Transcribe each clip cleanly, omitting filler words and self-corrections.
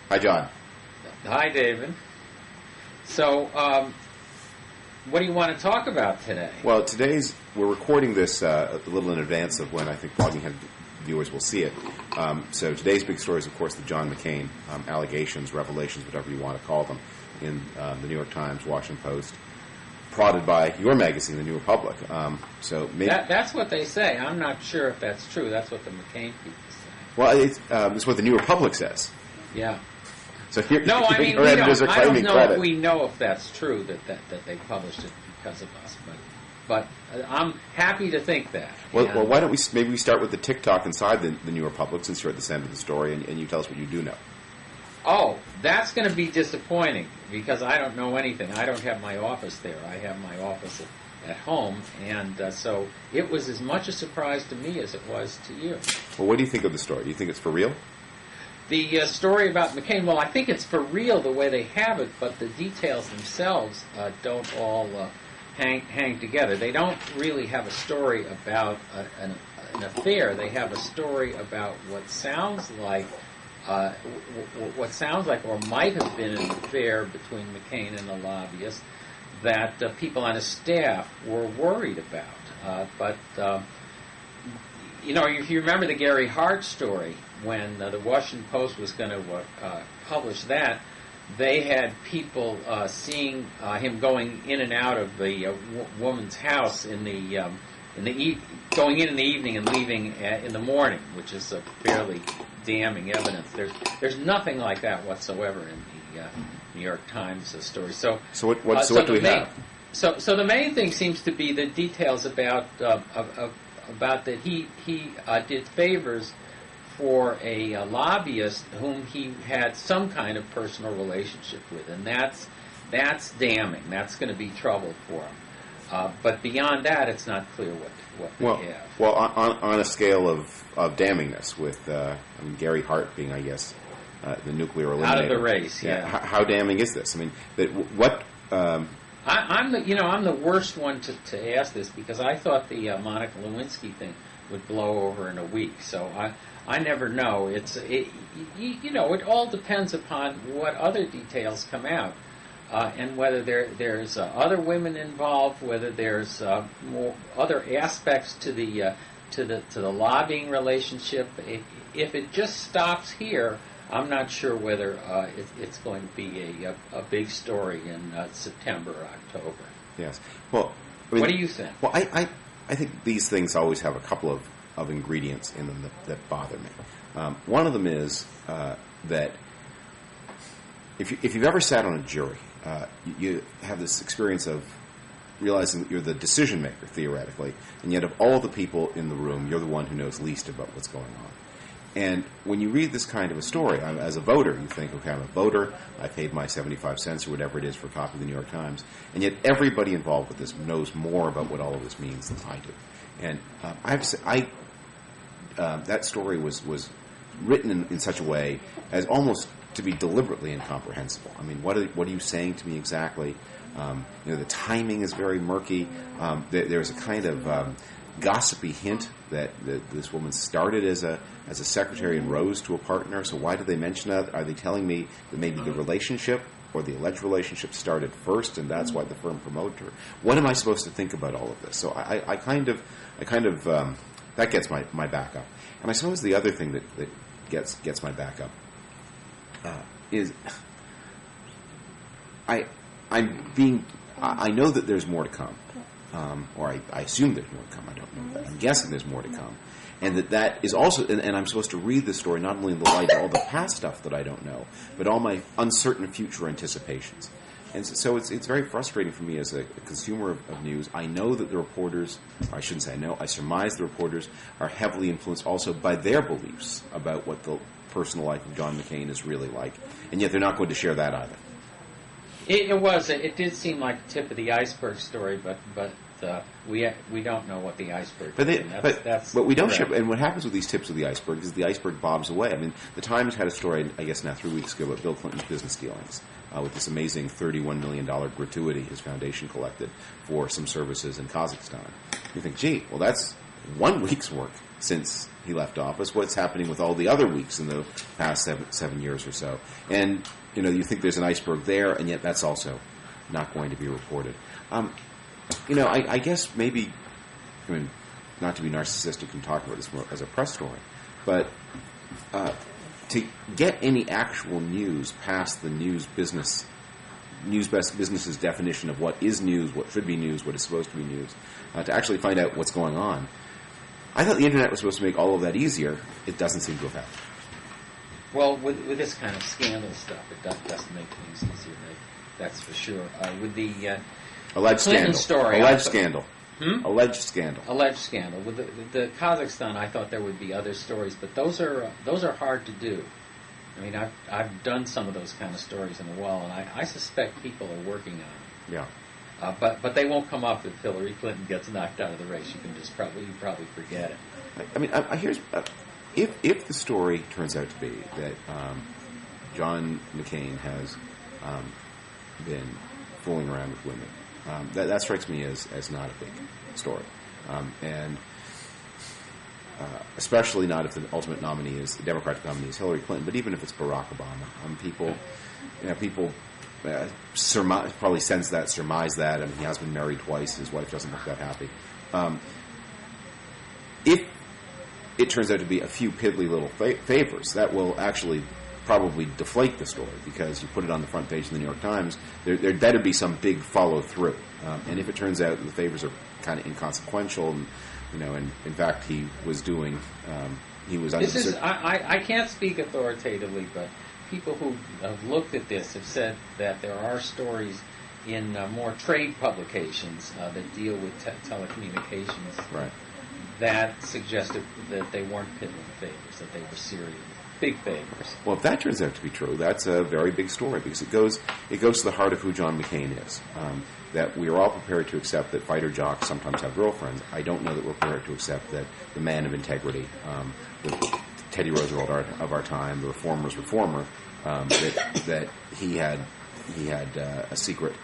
Hi, John. Hi, David. So, what do you want to talk about today? Well, we're recording this a little in advance of when I think Blogging Head viewers will see it. So today's big story is, of course, the John McCain allegations, revelations, whatever you want to call them, in the New York Times, Washington Post, prodded by your magazine, the New Republic. So maybe that's what they say. I'm not sure if that's true. That's what the McCain people say. Well, it's what the New Republic says. Yeah. So your editors are claiming credit. I don't know if we know if that's true that they published it because of us, but I'm happy to think that. Well, why don't we start with the TikTok inside the New Republic, since you're at the center of the story, and you tell us what you do know. Oh, that's going to be disappointing because I don't know anything. I don't have my office there. I have my office at home, and so it was as much a surprise to me as it was to you. Well, what do you think of the story? Do you think it's for real? The story about McCain, well, I think it's for real the way they have it, but the details themselves don't all hang together. They don't really have a story about an affair. They have a story about what sounds like or might have been an affair between McCain and the lobbyist that people on his staff were worried about. But if you remember the Gary Hart story, when the Washington Post was going to publish that, they had people seeing him going in and out of the woman's house going in the evening and leaving in the morning, which is a fairly damning evidence. There's nothing like that whatsoever in the New York Times story. So what do we have? So the main thing seems to be the details about that he did favors for a lobbyist whom he had some kind of personal relationship with, and that's damning. That's going to be trouble for him. But beyond that, it's not clear what they have. Well, on a scale of damningness, with Gary Hart being, I guess, the nuclear eliminator. Out of the race, yeah. How damning is this? I mean, what? I'm the worst one to ask this because I thought the Monica Lewinsky thing would blow over in a week. So I never know. It all depends upon what other details come out, and whether there's other women involved, whether there's more other aspects to the lobbying relationship. If it just stops here, I'm not sure whether it's going to be a big story in September or October. Yes. Well, I mean, what do you think? Well, I think these things always have a couple of ingredients in them that bother me. One of them is that if you've ever sat on a jury, you have this experience of realizing that you're the decision maker, theoretically, and yet of all the people in the room, you're the one who knows least about what's going on. And when you read this kind of a story, as a voter, you think, okay, I'm a voter, I paid my 75 cents or whatever it is for a copy of the New York Times, and yet everybody involved with this knows more about what all of this means than I do. And I have to say, that story was written in such a way as almost to be deliberately incomprehensible. I mean, what are you saying to me exactly? The timing is very murky. There's a kind of gossipy hint that this woman started as a secretary and rose to a partner. So why did they mention that? Are they telling me that maybe the relationship or the alleged relationship started first, and that's why the firm promoted her? What am I supposed to think about all of this? So I kind of that gets my back up. And I suppose the other thing that gets my back up is I know that there's more to come. Or I assume there's more to come. I don't know that. I'm guessing there's more to come. And that is also, and I'm supposed to read this story not only in the light of all the past stuff that I don't know, but all my uncertain future anticipations. And so it's very frustrating for me as a consumer of news. I know that the reporters, or I shouldn't say I know, I surmise the reporters are heavily influenced also by their beliefs about what the personal life of John McCain is really like. And yet they're not going to share that either. It did seem like the tip of the iceberg story, but we don't know what the iceberg is. But we don't share. And what happens with these tips of the iceberg is the iceberg bobs away. I mean, the Times had a story, I guess now 3 weeks ago, about Bill Clinton's business dealings with this amazing $31 million gratuity his foundation collected for some services in Kazakhstan. You think, gee, well, that's 1 week's work. since he left office? What's happening with all the other weeks in the past seven years or so? And, you think there's an iceberg there, and yet that's also not going to be reported. I guess maybe, not to be narcissistic and talk about this more as a press story, but to get any actual news past the business's definition of what is news, what should be news, what is supposed to be news, to actually find out what's going on. I thought the Internet was supposed to make all of that easier. It doesn't seem to have happened. Well, with this kind of scandal stuff, it doesn't make things easier. That's for sure. With the alleged Clinton scandal, story, alleged scandal, alleged scandal. With the Kazakhstan, I thought there would be other stories, but those are hard to do. I mean, I've done some of those kind of stories in a while, and I suspect people are working on them. Yeah. But they won't come up if Hillary Clinton gets knocked out of the race. You can probably forget it. I mean, here's if the story turns out to be that John McCain has been fooling around with women, that strikes me as not a big story, and especially not if the ultimate nominee is the Democratic nominee is Hillary Clinton. But even if it's Barack Obama, people surmise that. I mean, he has been married twice. His wife doesn't look that happy. If it turns out to be a few piddly little favors, that will actually probably deflate the story, because you put it on the front page of the New York Times, there better be some big follow-through. And if it turns out the favors are kind of inconsequential, and in fact he was doing, he was under... I can't speak authoritatively, but people who have looked at this have said that there are stories in more trade publications that deal with telecommunications, right, that suggested that they weren't piddling favors, that they were serious, big favors. Well, if that turns out to be true, that's a very big story, because it goes to the heart of who John McCain is. That we are all prepared to accept that fighter jocks sometimes have girlfriends. I don't know that we're prepared to accept that the man of integrity, the Teddy Roosevelt of our time, the reformer's reformer, that he had a secret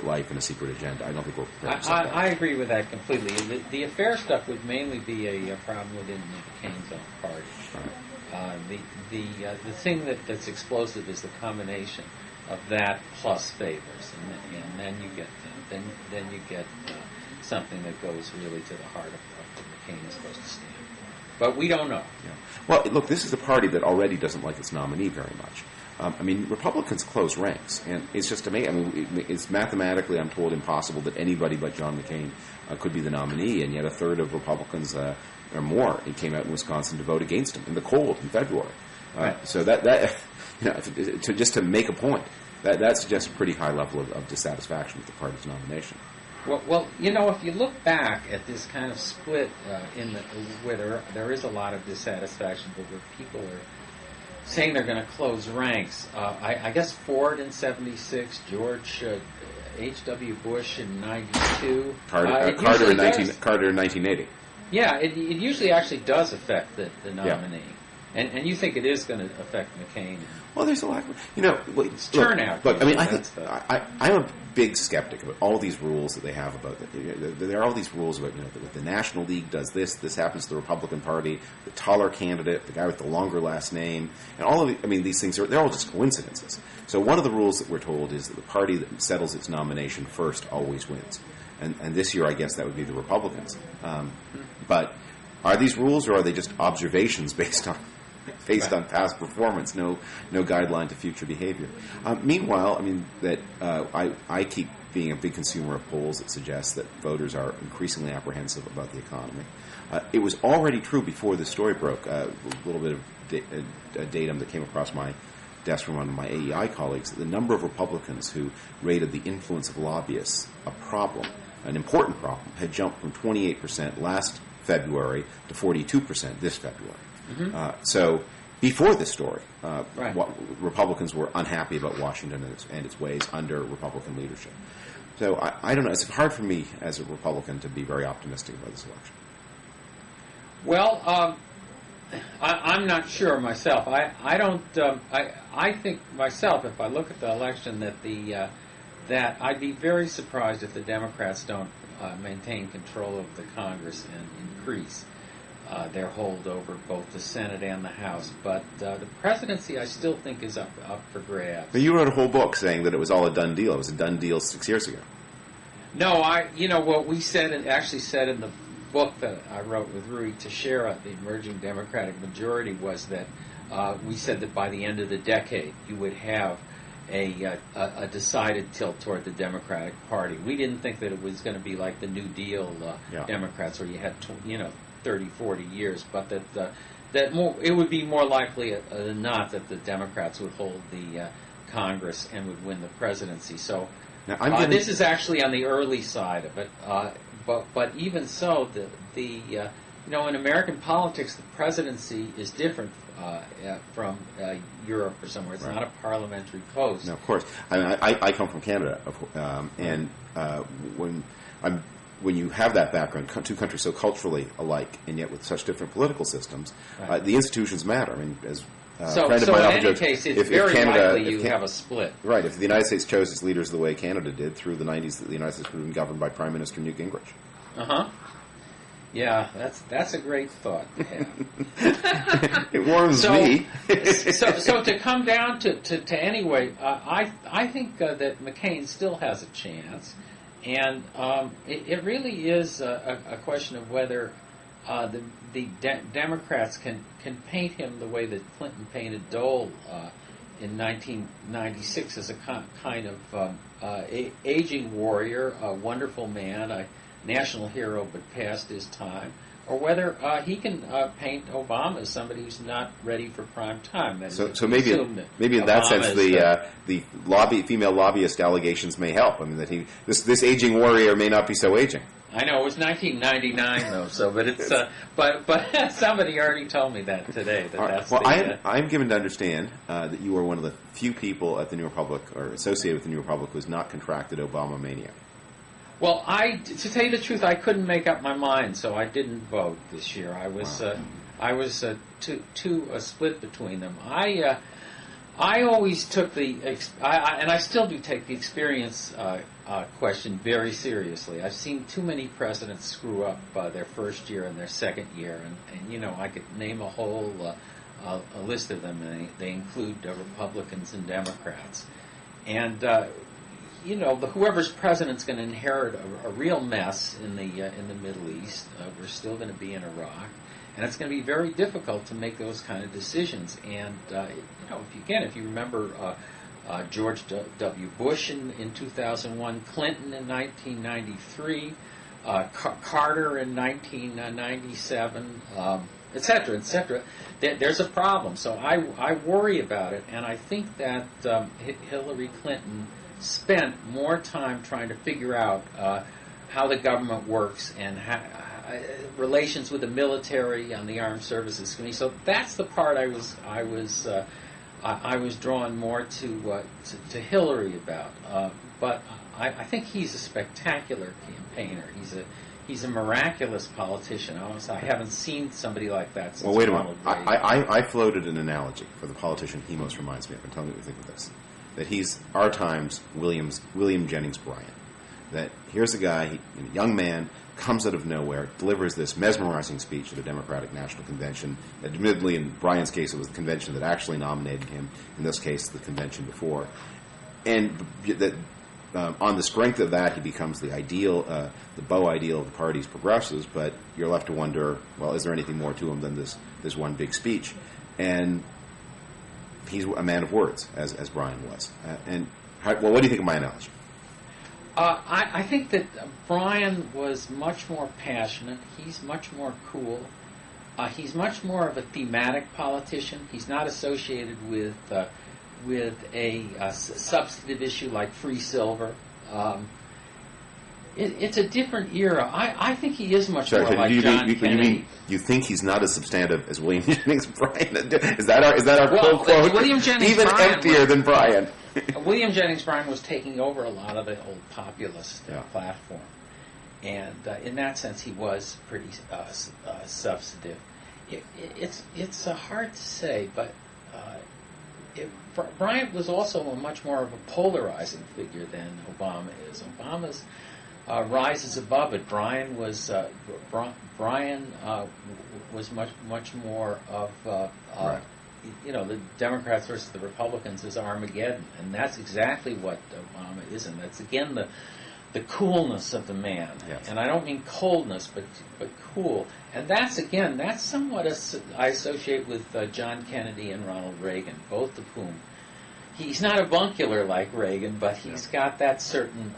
life and a secret agenda. I don't think we're prepared to accept that. I agree with that completely. The affair stuff would mainly be a problem within McCain's own party. Right. The thing that's explosive is the combination of that plus favors, and then you get something that goes really to the heart of what McCain is supposed to stand for. But we don't know. Yeah. Well, look, this is a party that already doesn't like its nominee very much. Republicans close ranks, and it's just amazing. It's mathematically, I'm told, impossible that anybody but John McCain could be the nominee, and yet a third of Republicans or more came out in Wisconsin to vote against him in the cold in February. Right. So that to make a point, that suggests a pretty high level of dissatisfaction with the party's nomination. Well, if you look back at this kind of split where there is a lot of dissatisfaction, but where people are saying they're going to close ranks, I guess Ford in '76, George H.W. Bush in '92, Carter in 1980. Yeah, it usually actually does affect the nominee. Yeah. And you think it is going to affect McCain? Well, there's a lot. It's turnout. Look, I'm a big skeptic about all these rules that they have about there are all these rules about the National League does this happens to the Republican Party, the taller candidate, the guy with the longer last name, and all of these things they're all just coincidences. So one of the rules that we're told is that the party that settles its nomination first always wins, and this year I guess that would be the Republicans. But are these rules, or are they just observations based on past performance, no guideline to future behavior? Meanwhile, I keep being a big consumer of polls that suggest that voters are increasingly apprehensive about the economy. It was already true before this story broke. A little bit of datum that came across my desk from one of my AEI colleagues, that the number of Republicans who rated the influence of lobbyists a problem, an important problem, had jumped from 28% last February to 42% this February. Mm-hmm. So before this story, Republicans were unhappy about Washington and its ways under Republican leadership. So I don't know. It's hard for me as a Republican to be very optimistic about this election. Well, I'm not sure myself. I don't. I think myself, if I look at the election, that I'd be very surprised if the Democrats don't maintain control of the Congress and increase. their hold over both the Senate and the House. But the presidency, I still think, is up for grabs. But you wrote a whole book saying that it was all a done deal. It was a done deal 6 years ago. No, what we said, and actually said in the book that I wrote with Rui Teixeira, The Emerging Democratic Majority, was that we said that by the end of the decade you would have a decided tilt toward the Democratic Party. We didn't think that it was going to be like the New Deal Democrats, where you had 30, 40 years, but that it would be more likely than not that the Democrats would hold the Congress and would win the presidency. So now, this is actually on the early side of it. But even so, in American politics, the presidency is different from Europe or somewhere. It's not a parliamentary post. No, of course. I come from Canada, and when you have that background, two countries so culturally alike and yet with such different political systems, right. The institutions matter. I mean, as so in any case, it's very likely you have a split. Right. If the United States chose its leaders the way Canada did through the 90s, the United States would have been governed by Prime Minister Newt Gingrich. Uh-huh. Yeah, that's a great thought to have. It warms me. so to come down to anyway, I think that McCain still has a chance, and it really is a question of whether the Democrats can paint him the way that Clinton painted Dole in 1996 as a kind of aging warrior, a wonderful man, a national hero but past his time, or whether he can paint Obama as somebody who's not ready for prime time. So maybe in that sense the female lobbyist allegations may help. I mean that this aging warrior may not be so aging. I know it was 1999 though, so but it's but somebody already told me that today. I'm given to understand that you are one of the few people at the New Republic or associated with the New Republic who has not contracted Obama mania. Well, to tell you the truth, I couldn't make up my mind, so I didn't vote this year. I was too split between them. I always took and I still do take the experience question very seriously. I've seen too many presidents screw up their first year and their second year, and I could name a whole a list of them. And they include Republicans and Democrats, and whoever's president's going to inherit a real mess in the Middle East. We're still going to be in Iraq, and it's going to be very difficult to make those kind of decisions. And if you remember George W. Bush in 2001, Clinton in 1993, Carter in 1997, et cetera, there's a problem. So I worry about it, and I think that Hillary Clinton spent more time trying to figure out how the government works and relations with the military on the Armed Services Committee. So that's the part I was drawn more to Hillary about. But I think he's a spectacular campaigner. He's a miraculous politician. I haven't seen somebody like that since. Well, wait a minute. I floated an analogy for the politician he most reminds me of, and tell me what you think of this. That he's our time's William Jennings Bryan. That here's a guy, a young man, comes out of nowhere, delivers this mesmerizing speech at a Democratic National Convention. Admittedly, in Bryan's case, it was the convention that actually nominated him. In this case, the convention before. And that on the strength of that, he becomes the beau ideal of the party's progressives. But you're left to wonder, well, is there anything more to him than this one big speech? And he's a man of words, as Bryan was. What do you think of my analogy? I think that Bryan was much more passionate. He's much more cool. He's much more of a thematic politician. He's not associated with a substantive issue like free silver. It's a different era. I think he is much more like John Kennedy. You think he's not as substantive as William Jennings Bryan? Is that our quote? William Jennings even Bryan emptier than Bryan. William Jennings Bryan was taking over a lot of the old populist platform, and in that sense, he was pretty substantive. It's hard to say, but Bryan was also much more of a polarizing figure than Obama is. rises above it. Brian was much more of Right. The Democrats versus the Republicans is Armageddon, and that's exactly what Obama is, and that's again the coolness of the man. Yes. And I don't mean coldness, but cool. And that's somewhat I associate with John Kennedy and Ronald Reagan, both of whom. He's not avuncular like Reagan, but he's got that certain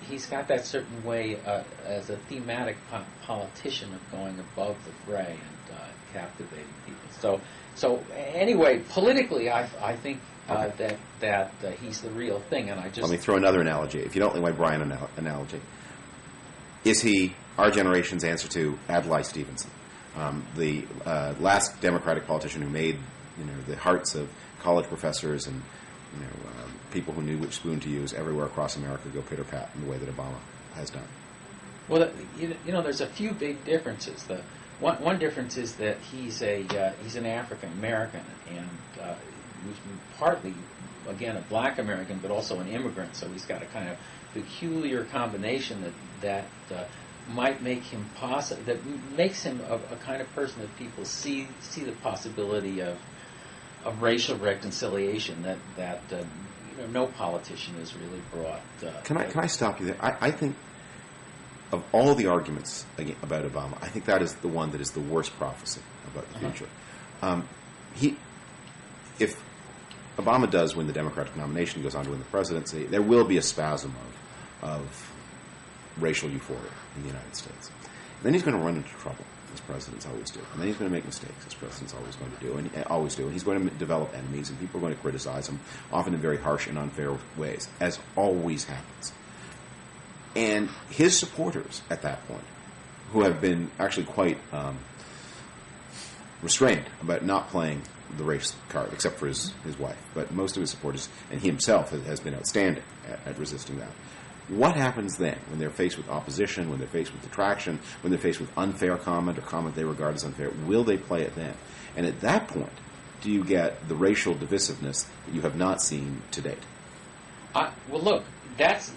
he's got that certain way as a thematic politician of going above the fray and captivating people. So anyway, politically, I think that he's the real thing, and I just let me throw another analogy. If you don't like my Brian analogy, is he our generation's answer to Adlai Stevenson, the last Democratic politician who made the hearts of college professors and people who knew which spoon to use everywhere across America go pitter pat in the way that Obama has done? Well, there's a few big differences. One difference is that he's an African American and he's partly again a Black American, but also an immigrant. So he's got a kind of peculiar combination that might make him that makes him a kind of person that people see the possibility of racial reconciliation that no politician has really brought. Can I stop you there? I think of all the arguments about Obama, I think that is the one that is the worst prophecy about the future. If Obama does win the Democratic nomination, goes on to win the presidency, there will be a spasm of racial euphoria in the United States. And then he's going to run into trouble, as presidents always do. And then he's going to make mistakes, as presidents always going to do, and always do. And he's going to develop enemies, and people are going to criticize him, often in very harsh and unfair ways, as always happens. And his supporters at that point, who have been actually quite restrained about not playing the race card, except for his wife, but most of his supporters, and he himself has been outstanding at resisting that. What happens then when they're faced with opposition, when they're faced with detraction, when they're faced with unfair comment or comment they regard as unfair? Will they play it then? And at that point, do you get the racial divisiveness that you have not seen to date? Well, look, that's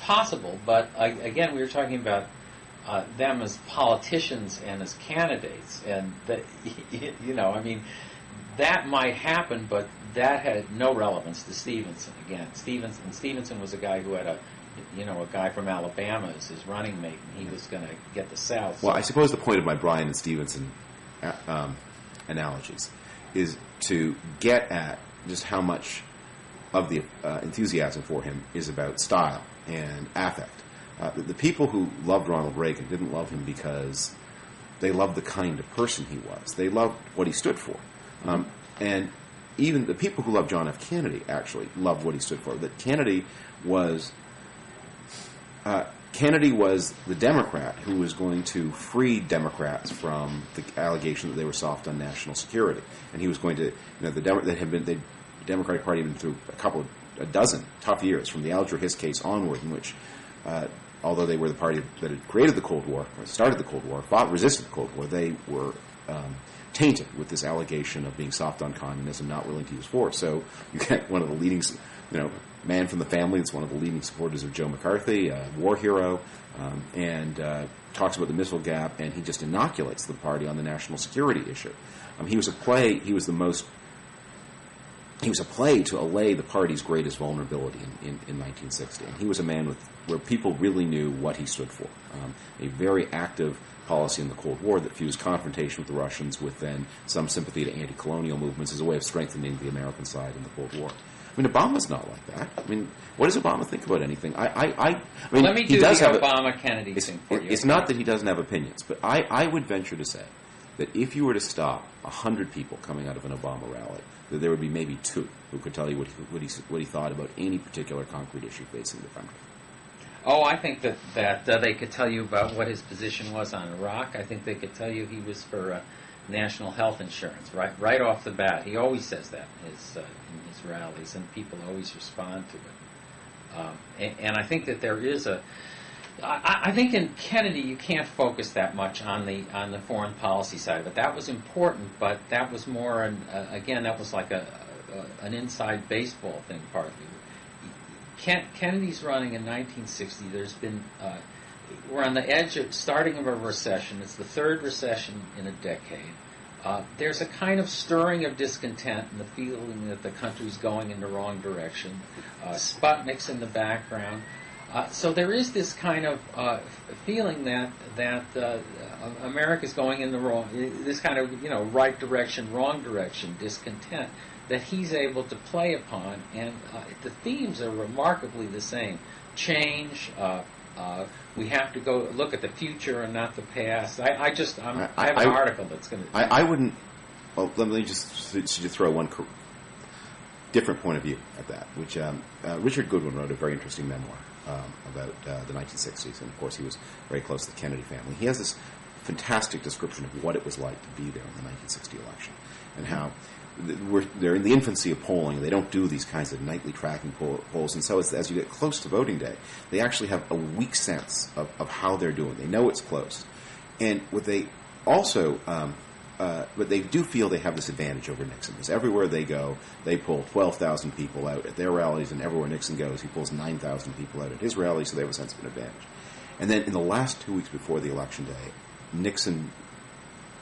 possible, but again, we were talking about them as politicians and as candidates, and that that might happen, but that had no relevance to Stevenson. Again, Stevenson was a guy who had a guy from Alabama as his running mate, and he was going to get the South. Well, I suppose the point of my Bryan and Stevenson analogies is to get at just how much of the enthusiasm for him is about style and affect. The people who loved Ronald Reagan didn't love him because they loved the kind of person he was. They loved what he stood for. And even the people who loved John F. Kennedy actually loved what he stood for. That Kennedy was the Democrat who was going to free Democrats from the allegation that they were soft on national security, and he was going to, the Democratic Party had been through a dozen tough years from the Alger Hiss case onward, in which, although they were the party that had created the Cold War, or started the Cold War, resisted the Cold War, they were tainted with this allegation of being soft on communism, not willing to use force. So you get one of the leading, man from the family that's one of the leading supporters of Joe McCarthy, a war hero, and talks about the missile gap, and he just inoculates the party on the national security issue. He was a play to allay the party's greatest vulnerability in 1960. And he was a man where people really knew what he stood for. A very active policy in the Cold War that fused confrontation with the Russians with then some sympathy to anti-colonial movements as a way of strengthening the American side in the Cold War. I mean, Obama's not like that. I mean, what does Obama think about anything? I mean, let me do the Obama-Kennedy thing for you. It's not that he doesn't have opinions, but I would venture to say that if you were to stop 100 people coming out of an Obama rally, that there would be maybe 2 who could tell you what he thought about any particular concrete issue facing the country. Oh, I think that they could tell you about what his position was on Iraq. I think they could tell you he was for national health insurance right off the bat. He always says that in his rallies, and people always respond to it. And I think that there is I think in Kennedy you can't focus that much on the foreign policy side of it. That was important, but that was more that was like an inside baseball thing partly. Kennedy's running in 1960. There's been we're on the edge of starting of a recession. It's the third recession in a decade. There's a kind of stirring of discontent and the feeling that the country's going in the wrong direction. Sputnik's in the background. So there is this kind of feeling that America's going in the wrong, this kind of right direction, wrong direction, discontent that he's able to play upon, and the themes are remarkably the same. Change. We have to go look at the future and not the past. I have an article that's going to. I wouldn't. Well, let me just throw one different point of view at that, which Richard Goodwin wrote a very interesting memoir about the 1960s, and of course he was very close to the Kennedy family. He has this fantastic description of what it was like to be there in the 1960 election, and how they're in the infancy of polling. They don't do these kinds of nightly tracking polls, and so as you get close to voting day, they actually have a weak sense of how they're doing. They know it's close, and what they also but they do feel they have this advantage over Nixon, because everywhere they go, they pull 12,000 people out at their rallies, and everywhere Nixon goes, he pulls 9,000 people out at his rallies, so they have a sense of an advantage. And then in the last 2 weeks before the election day, Nixon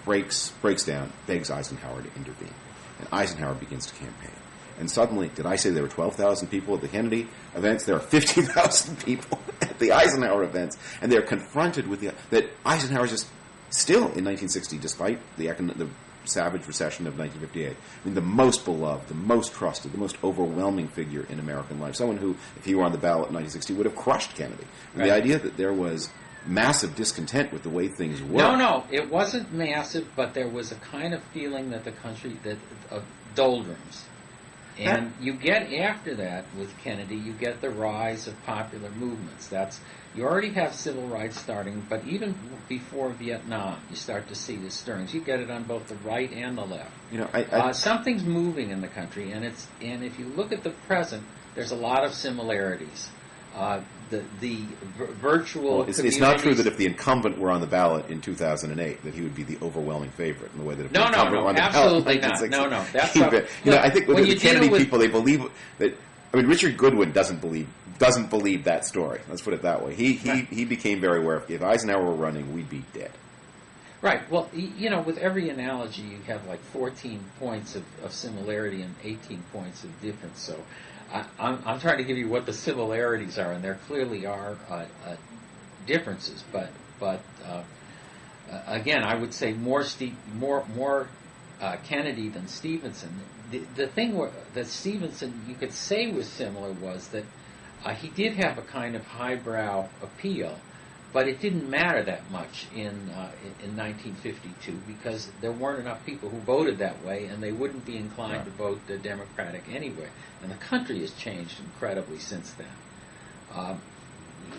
breaks down, begs Eisenhower to intervene, and Eisenhower begins to campaign. And suddenly, did I say there were 12,000 people at the Kennedy events? There are 50,000 people at the Eisenhower events, and they're confronted with that Eisenhower is just still in 1960, despite the savage recession of 1958, I mean, the most beloved, the most trusted, the most overwhelming figure in American life. Someone who, if he were on the ballot in 1960, would have crushed Kennedy. Right. The idea that there was massive discontent with the way things were. No, it wasn't massive, but there was a kind of feeling that the country, of doldrums. And you get after that with Kennedy, you get the rise of popular movements. You already have civil rights starting, but even before Vietnam, you start to see the stirrings. You get it on both the right and the left. Something's moving in the country, and if you look at the present, there's a lot of similarities. The virtual. Well, it's not true that if the incumbent were on the ballot in 2008, that he would be the overwhelming favorite in the way that if the incumbent were on the absolutely ballot. No, that's not. I think with the Kennedy people, they believe that. I mean, Richard Goodwin doesn't believe that story. Let's put it that way. He became very aware if Eisenhower were running, we'd be dead. Right. Well, with every analogy, you have like 14 points of similarity and 18 points of difference. So I'm trying to give you what the similarities are, and there clearly are differences. But again, I would say more Kennedy than Stevenson. The thing that Stevenson, you could say, was similar was that he did have a kind of highbrow appeal, but it didn't matter that much in 1952 because there weren't enough people who voted that way, and they wouldn't be inclined to vote the Democratic anyway. And the country has changed incredibly since then.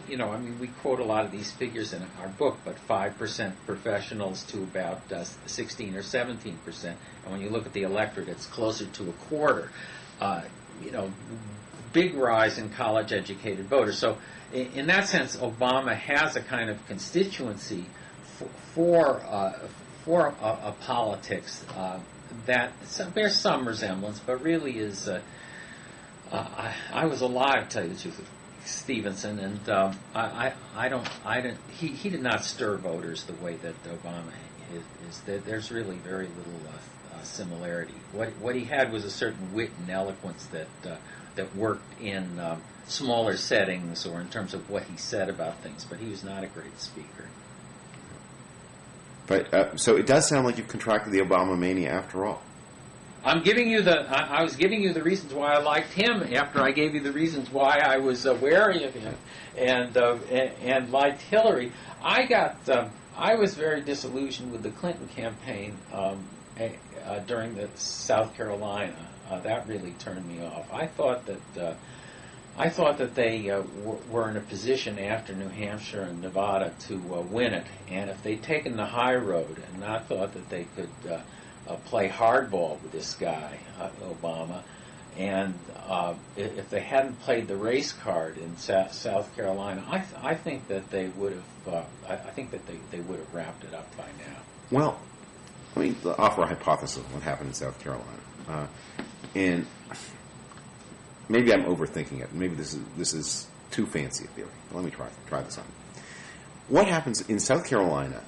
We quote a lot of these figures in our book, but 5% professionals to about 16 or 17%. And when you look at the electorate, it's closer to a quarter. Big rise in college-educated voters. So in that sense, Obama has a kind of constituency for a politics that bears some resemblance, but really is. I was alive, to tell you the truth, Stevenson, and he did not stir voters the way that Obama is. There's really very little similarity. What he had was a certain wit and eloquence that worked in smaller settings or in terms of what he said about things, but he was not a great speaker. But so it does sound like you've contracted the Obama mania after all. I'm giving you I was giving you the reasons why I liked him after I gave you the reasons why I was wary of him and liked Hillary. I was very disillusioned with the Clinton campaign during the South Carolina. That really turned me off. I thought that they were in a position after New Hampshire and Nevada to win it, and if they'd taken the high road and not thought that they could play hardball with this guy, Obama, and if they hadn't played the race card in South Carolina, I think that they would have. I think that they would have wrapped it up by now. Well, let me offer a hypothesis of what happened in South Carolina, and maybe I'm overthinking it. Maybe this is too fancy a theory. Let me try this on. What happens in South Carolina?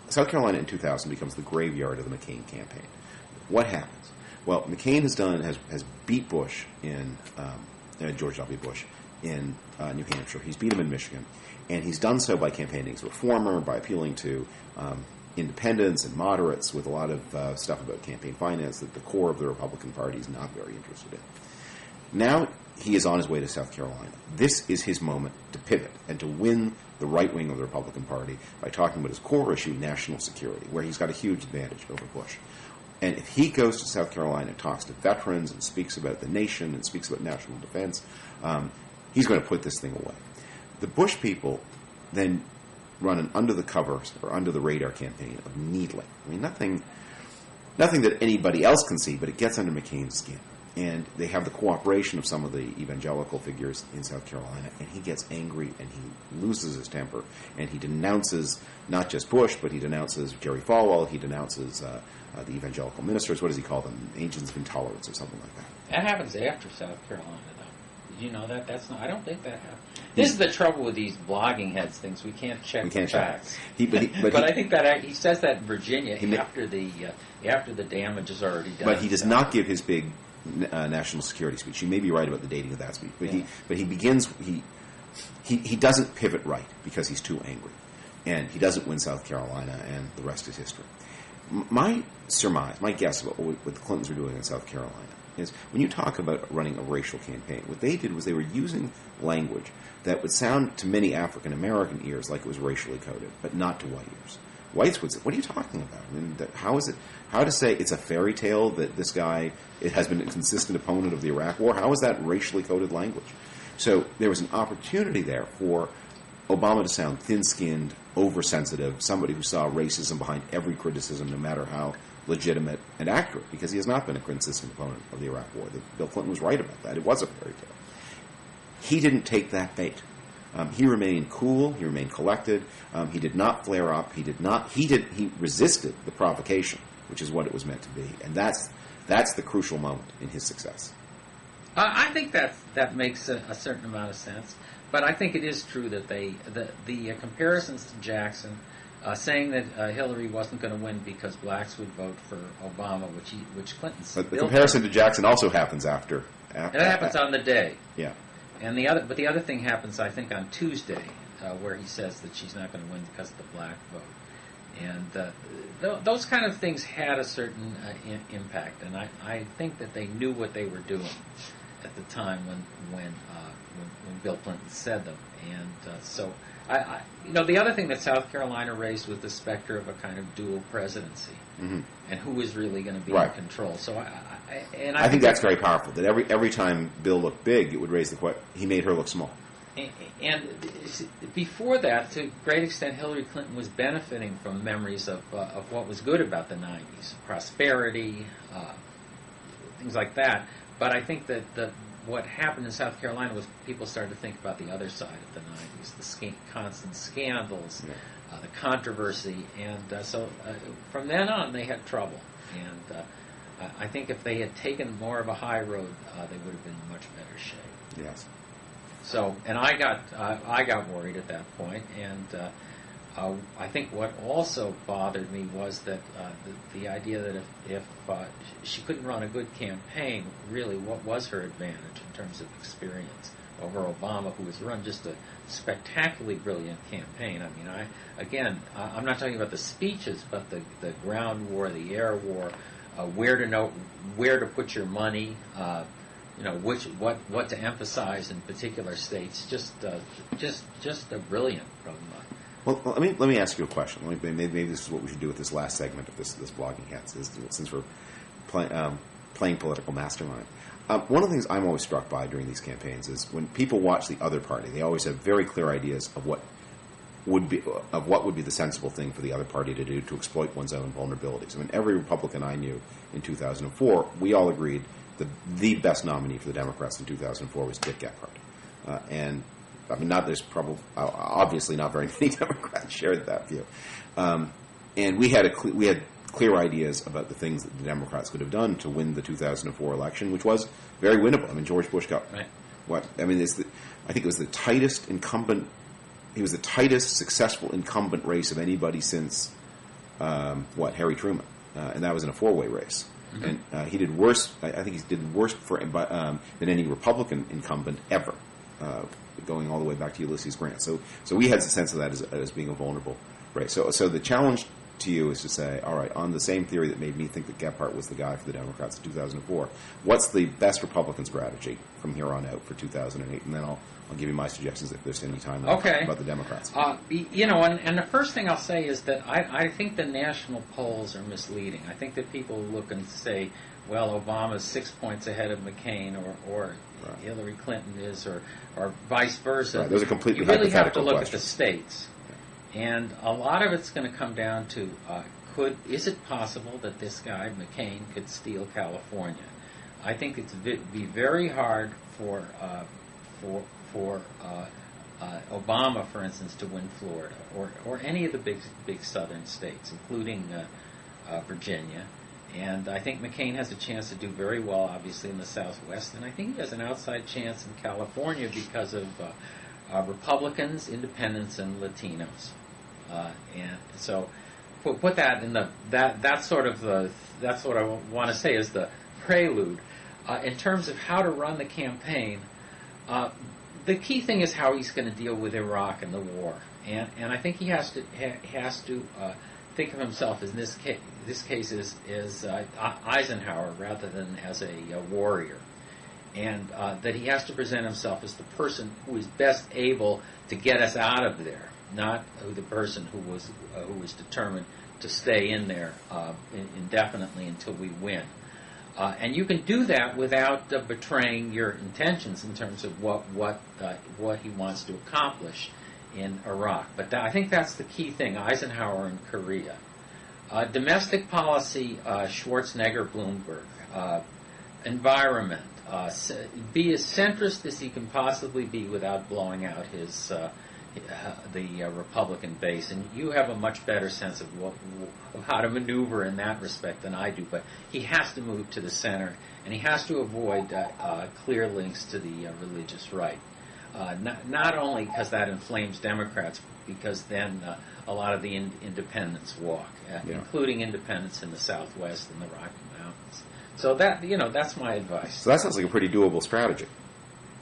South Carolina in 2000 becomes the graveyard of the McCain campaign. What happens? Well, McCain has beat Bush in George W. Bush in New Hampshire. He's beat him in Michigan, and he's done so by campaigning as a reformer, by appealing to independents and moderates with a lot of stuff about campaign finance that the core of the Republican Party is not very interested in. Now he is on his way to South Carolina. This is his moment to pivot and to win the right wing of the Republican Party by talking about his core issue, national security, where he's got a huge advantage over Bush. And if he goes to South Carolina and talks to veterans and speaks about the nation and speaks about national defense, he's going to put this thing away. The Bush people then run an under the covers or under the radar campaign of needling. I mean, nothing that anybody else can see, but it gets under McCain's skin. And they have the cooperation of some of the evangelical figures in South Carolina, and he gets angry and he loses his temper, and he denounces not just Bush, but he denounces Jerry Falwell, he denounces the evangelical ministers. What does he call them? Agents of intolerance or something like that. That happens after South Carolina, though. Did you know that? That's not. I don't think that happened. This is the trouble with these blogging heads things. We can't check the facts. But I think that he says that in Virginia after the damage is already done. But he does not give his big national security speech. You may be right about the dating of that speech, but he begins. He doesn't pivot right because he's too angry, and he doesn't win South Carolina, and the rest is history. My surmise, my guess about what the Clintons are doing in South Carolina is when you talk about running a racial campaign, what they did was they were using language that would sound to many African American ears like it was racially coded, but not to white ears. Whites would say, "What are you talking about? I mean, how to say it's a fairy tale that this guy has been a consistent opponent of the Iraq War? How is that racially coded language?" So there was an opportunity there for Obama to sound thin-skinned, oversensitive, somebody who saw racism behind every criticism, no matter how legitimate and accurate, because he has not been a consistent opponent of the Iraq War. Bill Clinton was right about that. It was a fairy tale. He didn't take that bait. He remained cool. He remained collected. He did not flare up. He resisted the provocation, which is what it was meant to be, and that's the crucial moment in his success. I think that makes a certain amount of sense, but I think it is true that the comparisons to Jackson, saying that Hillary wasn't going to win because blacks would vote for Obama, which Clinton. But the comparison to Jackson also happens after. It happens on the day. Yeah. And the other thing happens, I think, on Tuesday, where he says that she's not going to win because of the black vote, and those kind of things had a certain impact. And I think that they knew what they were doing at the time when Bill Clinton said them. And so the other thing that South Carolina raised was the specter of a kind of dual presidency, and who was really going to be in control. So I think that's very powerful. That every time Bill looked big, it would raise the question. He made her look small. And before that, to a great extent, Hillary Clinton was benefiting from memories of what was good about the 90s, prosperity, things like that. But I think that what happened in South Carolina was people started to think about the other side of the 90s, the constant scandals, the controversy, and so from then on they had trouble. And I think if they had taken more of a high road, they would have been in much better shape. Yes. So, and I got worried at that point, and I think what also bothered me was that the idea that if she couldn't run a good campaign, really, what was her advantage in terms of experience over Obama, who has run just a spectacularly brilliant campaign? I mean, I'm not talking about the speeches, but the ground war, the air war, where to put your money. What to emphasize in particular states. Just a brilliant from. Well, let me ask you a question. Maybe this is what we should do with this last segment of this blogging hats, since we're playing political mastermind. One of the things I'm always struck by during these campaigns is when people watch the other party, they always have very clear ideas of what would be the sensible thing for the other party to do to exploit one's own vulnerabilities. I mean, every Republican I knew in 2004, we all agreed the best nominee for the Democrats in 2004 was Dick Gephardt. And I mean, there's probably obviously not very many Democrats shared that view. And we had clear ideas about the things that the Democrats could have done to win the 2004 election, which was very winnable. I mean, George Bush got what? I mean, I think it was the tightest incumbent. He was the tightest successful incumbent race of anybody since Harry Truman, and that was in a four-way race. Mm-hmm. And he did worse. I think he did worse than any Republican incumbent ever, going all the way back to Ulysses Grant. So we had the sense of that as being a vulnerable race. So the challenge to you is to say, all right, on the same theory that made me think that Gephardt was the guy for the Democrats in 2004, what's the best Republican strategy from here on out for 2008? And then I'll give you my suggestions if there's any time left about the Democrats. And the first thing I'll say is that I think the national polls are misleading. I think that people look and say, well, Obama's 6 points ahead of McCain, or right. Hillary Clinton is, or vice versa. Right. Those are completely You really have to look questions. at the states. And a lot of it's going to come down to, is it possible that this guy, McCain, could steal California? I think it's be very hard for Obama, for instance, to win Florida, or any of the big southern states, including Virginia. And I think McCain has a chance to do very well, obviously, in the Southwest. And I think he has an outside chance in California because of Republicans, independents, and Latinos. And so, put that in that's what I want to say is the prelude. In terms of how to run the campaign, the key thing is how he's going to deal with Iraq and the war. And I think he has to think of himself as this case is Eisenhower rather than as a warrior. And that he has to present himself as the person who is best able to get us out of there, not the person who was determined to stay in there indefinitely until we win. And you can do that without betraying your intentions in terms of what he wants to accomplish in Iraq. But I think that's the key thing, Eisenhower and Korea. Domestic policy, Schwarzenegger, Bloomberg. Environment. Be as centrist as he can possibly be without blowing out the Republican base, and you have a much better sense of how to maneuver in that respect than I do. But he has to move to the center, and he has to avoid clear links to the religious right. Not only because that inflames Democrats, because then a lot of the independents walk, including independents in the Southwest and the Rocky Mountains. So that's my advice. So that sounds like a pretty doable strategy.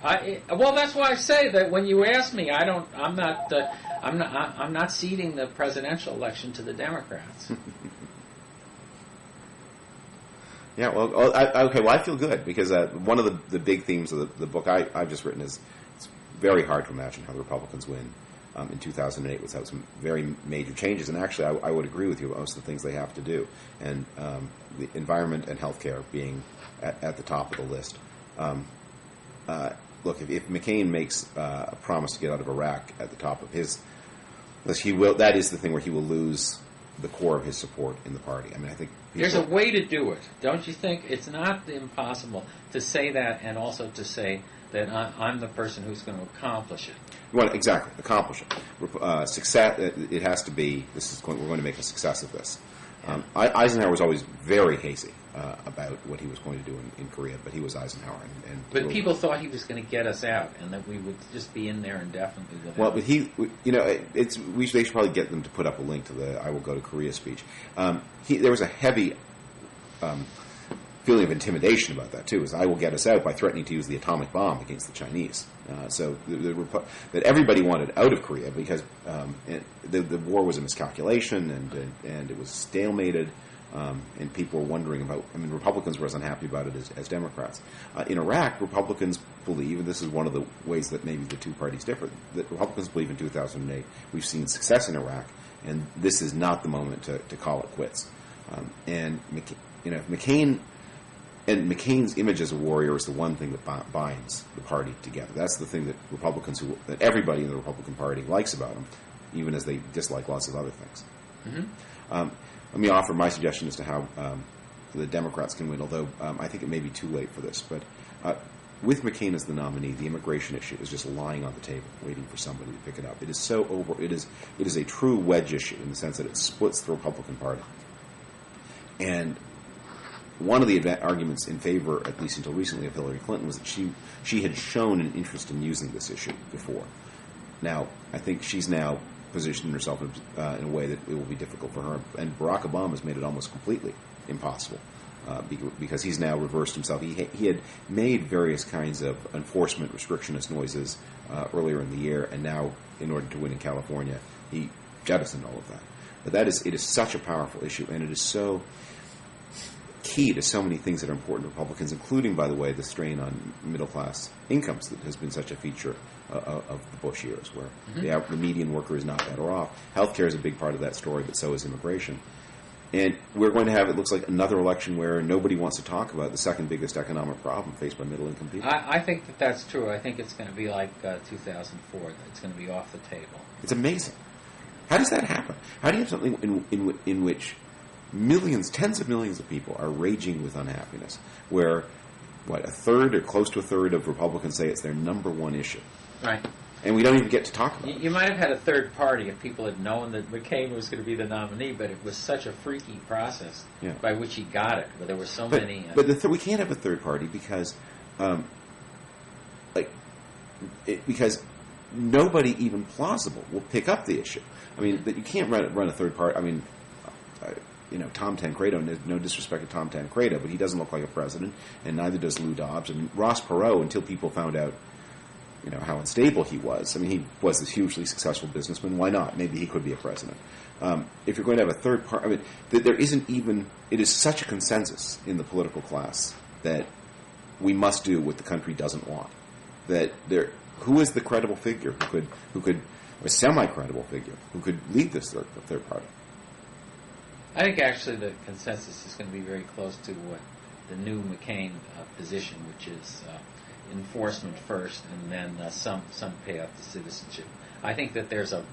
Well, that's why I say that when you ask me, I'm not ceding the presidential election to the Democrats. Yeah, well, I feel good because one of the big themes of the book I've just written is it's very hard to imagine how the Republicans win in 2008 without some very major changes. And actually, I would agree with you about most of the things they have to do, and the environment and healthcare being at the top of the list. Look, if McCain makes a promise to get out of Iraq at the top of his list, he will. That is the thing where he will lose the core of his support in the party. I mean, I think there's a way to do it, don't you think? It's not impossible to say that, and also to say that I'm the person who's going to accomplish it. Well, exactly, accomplish it. Success. It has to be. We're going to make a success of this. Eisenhower was always very hazy about what he was going to do in Korea, but he was Eisenhower. But people thought he was going to get us out, and that we would just be in there indefinitely. Well, but they should probably get them to put up a link to the "I will go to Korea" speech. There was a heavy feeling of intimidation about that too. Is I will get us out by threatening to use the atomic bomb against the Chinese. So that everybody wanted out of Korea because the war was a miscalculation and it was stalemated. And people were wondering about. I mean, Republicans were as unhappy about it as Democrats. In Iraq, Republicans believe, and this is one of the ways that maybe the two parties differ, that Republicans believe in 2008 we've seen success in Iraq, and this is not the moment to call it quits. And McCain. And McCain's image as a warrior is the one thing that binds the party together. That's the thing that that everybody in the Republican Party likes about him, even as they dislike lots of other things. Mm-hmm. Let me offer my suggestion as to how the Democrats can win, although I think it may be too late for this. But with McCain as the nominee, the immigration issue is just lying on the table, waiting for somebody to pick it up. It is so over. It is a true wedge issue in the sense that it splits the Republican Party. And one of the arguments in favor, at least until recently, of Hillary Clinton was that she had shown an interest in using this issue before. Now, I think she's now positioned herself in a way that it will be difficult for her. And Barack Obama has made it almost completely impossible because he's now reversed himself. He had made various kinds of enforcement restrictionist noises earlier in the year, and now, in order to win in California, he jettisoned all of that. But it is such a powerful issue, and it is so key to so many things that are important to Republicans, including, by the way, the strain on middle-class incomes that has been such a feature of the Bush years, where the median worker is not better off. Healthcare is a big part of that story, but so is immigration. And we're going to have, it looks like, another election where nobody wants to talk about the second biggest economic problem faced by middle-income people. I think that's true. I think it's going to be like 2004. It's going to be off the table. It's amazing. How does that happen? How do you have something in which millions, tens of millions of people are raging with unhappiness, where, a third or close to a third of Republicans say it's their number one issue? Right. And we don't even get to talk about it. You might have had a third party if people had known that McCain was going to be the nominee, but it was such a freaky process by which he got it. But there were so many. But we can't have a third party because, because nobody even plausible will pick up the issue. I mean, that you can't run a third party. I mean, Tom Tancredo. No disrespect to Tom Tancredo, but he doesn't look like a president, and neither does Lou Dobbs. And Ross Perot, until people found out, how unstable he was. I mean, he was this hugely successful businessman. Why not? Maybe he could be a president. If you're going to have a third party, I mean, there isn't even. It is such a consensus in the political class that we must do what the country doesn't want. That who is the credible figure who could, a semi-credible figure who could lead this third party? I think actually the consensus is going to be very close to what the new McCain position, which is enforcement first, and then some payoff to citizenship. I think that there's a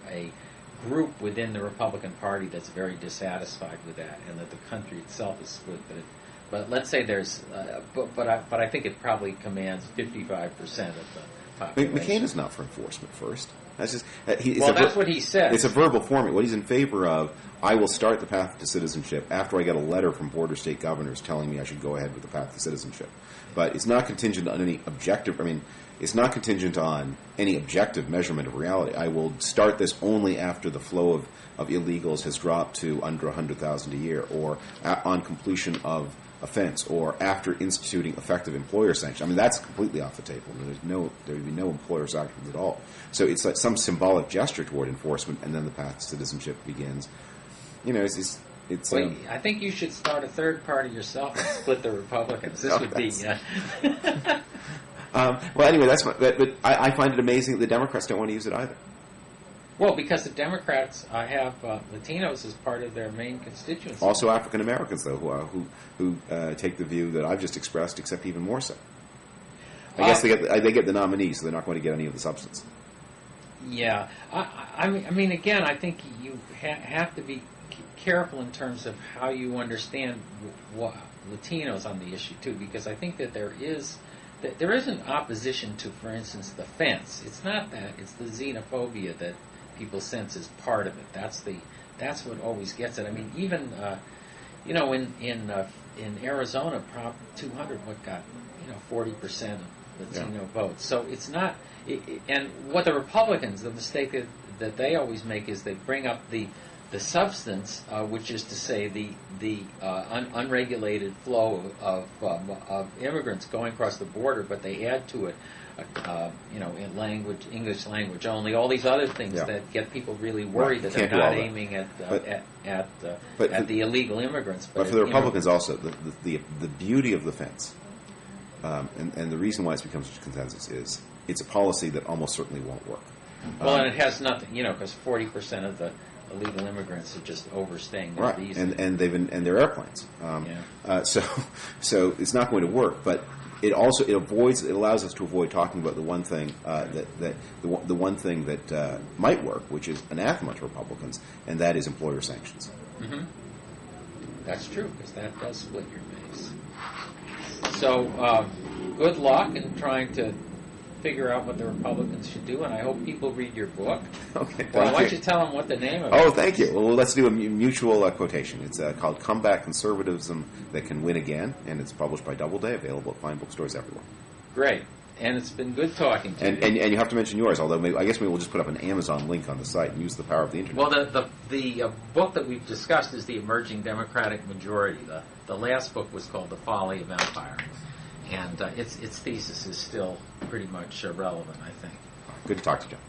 group within the Republican Party that's very dissatisfied with that, and that the country itself is split. But let's say there's, but I think it probably commands 55% of the population. McCain is not for enforcement first. That's just that's what he said. It's a verbal formula. What he's in favor of, I will start the path to citizenship after I get a letter from border state governors telling me I should go ahead with the path to citizenship. But it's not contingent on any objective. I mean, it's not contingent on any objective measurement of reality. I will start this only after the flow of illegals has dropped to under 100,000 a year, or on completion of offense, or after instituting effective employer sanction. I mean, that's completely off the table. There would be no employer sanctions at all. So it's like some symbolic gesture toward enforcement, and then the path to citizenship begins. I think you should start a third party yourself and split the Republicans. This would be. Well, anyway, but I find it amazing that the Democrats don't want to use it either. Well, because the Democrats have Latinos as part of their main constituency. Also, African Americans, though, who take the view that I've just expressed, except even more so. I guess they get the nominees, so they're not going to get any of the substance. Yeah, I mean, again, I think you have to be careful in terms of how you understand Latinos on the issue too, because I think that there is an opposition to, for instance, the fence. It's not that; it's the xenophobia that people sense as part of it. That's what always gets it. I mean, even in Arizona, Prop 200, what got 40% of Latino votes. So it's not. And what the Republicans, the mistake that they always make is they bring up the substance, which is to say the unregulated flow of immigrants going across the border, but they add to it, in English language only, all these other things that get people really worried that they're not aiming at the illegal immigrants. But for the Republicans also, the beauty of the fence, and the reason why it's become such a consensus is it's a policy that almost certainly won't work. Well, and it has nothing, because 40% of the illegal immigrants are just overstaying their visas. and they're airplanes. So it's not going to work. But it allows us to avoid talking about the one thing that might work, which is anathema to Republicans, and that is employer sanctions. Mm-hmm. That's true, because that does split your base. So good luck in trying to figure out what the Republicans should do, and I hope people read your book. Okay, Well, why thank don't you. you tell them what the name of it Oh, is? thank you. Well, let's do a mutual quotation. It's called Comeback Conservatism That Can Win Again, and it's published by Doubleday, available at fine bookstores everywhere. Great. And it's been good talking to you. And you have to mention yours, although I guess maybe we'll just put up an Amazon link on the site and use the power of the internet. Well, the book that we've discussed is The Emerging Democratic Majority. The last book was called The Folly of Empire. And its thesis is still pretty much relevant, I think. Good to talk to you, John.